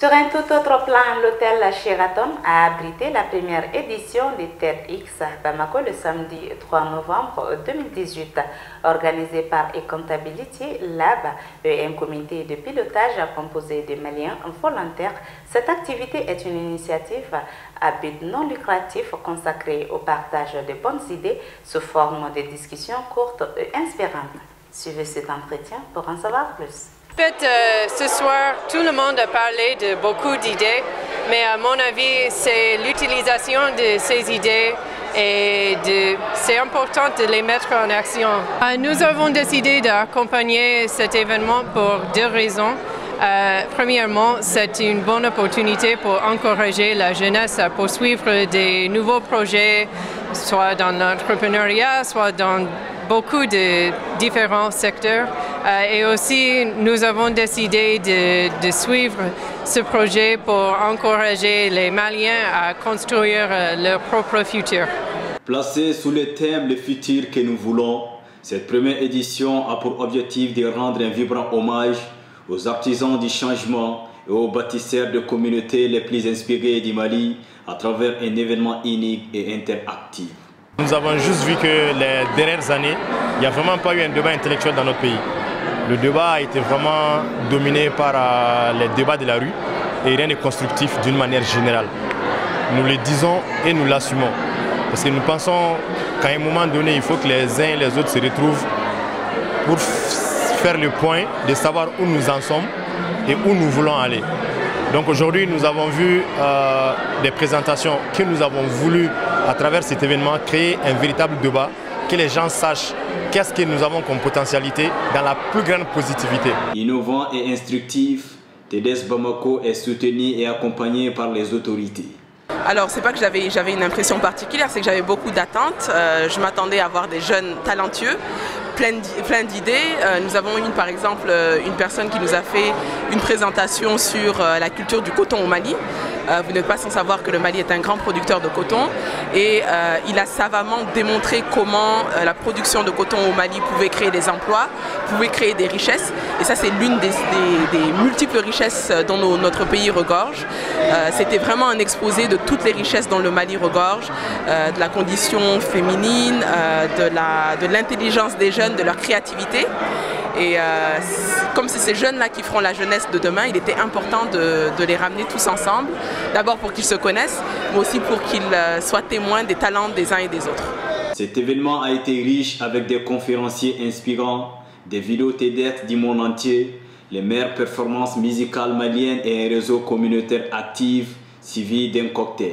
Sur un tout autre plan, l'hôtel Sheraton a abrité la première édition du TEDx Bamako le samedi 3 novembre 2018. Organisé par eContability Lab et un comité de pilotage composé de Maliens volontaires, cette activité est une initiative à but non lucratif consacrée au partage de bonnes idées sous forme de discussions courtes et inspirantes. Suivez cet entretien pour en savoir plus. En fait, ce soir, tout le monde a parlé de beaucoup d'idées, mais à mon avis, c'est l'utilisation de ces idées et c'est important de les mettre en action. Nous avons décidé d'accompagner cet événement pour deux raisons. Premièrement, c'est une bonne opportunité pour encourager la jeunesse à poursuivre des nouveaux projets, soit dans l'entrepreneuriat, soit dans beaucoup de différents secteurs. Et aussi, nous avons décidé de suivre ce projet pour encourager les Maliens à construire leur propre futur. Placée sous le thème « Le futur que nous voulons », cette première édition a pour objectif de rendre un vibrant hommage aux artisans du changement et aux bâtisseurs de communautés les plus inspirés du Mali à travers un événement unique et interactif. Nous avons juste vu que les dernières années, il n'y a vraiment pas eu un débat intellectuel dans notre pays. Le débat a été vraiment dominé par les débats de la rue et rien n'est constructif d'une manière générale. Nous le disons et nous l'assumons. Parce que nous pensons qu'à un moment donné, il faut que les uns et les autres se retrouvent pour faire le point de savoir où nous en sommes et où nous voulons aller. Donc aujourd'hui, nous avons vu des présentations que nous avons voulu, à travers cet événement, créer un véritable débat, que les gens sachent qu'est-ce que nous avons comme potentialité dans la plus grande positivité. Innovant et instructif, TEDx Bamako est soutenu et accompagné par les autorités. Alors, c'est pas que j'avais une impression particulière, c'est que j'avais beaucoup d'attentes. Je m'attendais à voir des jeunes talentueux, plein d'idées. Nous avons eu par exemple une personne qui nous a fait une présentation sur la culture du coton au Mali. Vous n'êtes pas sans savoir que le Mali est un grand producteur de coton et il a savamment démontré comment la production de coton au Mali pouvait créer des emplois, pouvait créer des richesses. Et ça, c'est l'une des multiples richesses dont notre pays regorge. C'était vraiment un exposé de toutes les richesses dont le Mali regorge, de la condition féminine, de l'intelligence des jeunes, de leur créativité. Et comme c'est ces jeunes-là qui feront la jeunesse de demain, il était important de les ramener tous ensemble. D'abord pour qu'ils se connaissent, mais aussi pour qu'ils soient témoins des talents des uns et des autres. Cet événement a été riche avec des conférenciers inspirants, des vidéos TEDx du monde entier, les meilleures performances musicales maliennes et un réseau communautaire actif suivi d'un cocktail.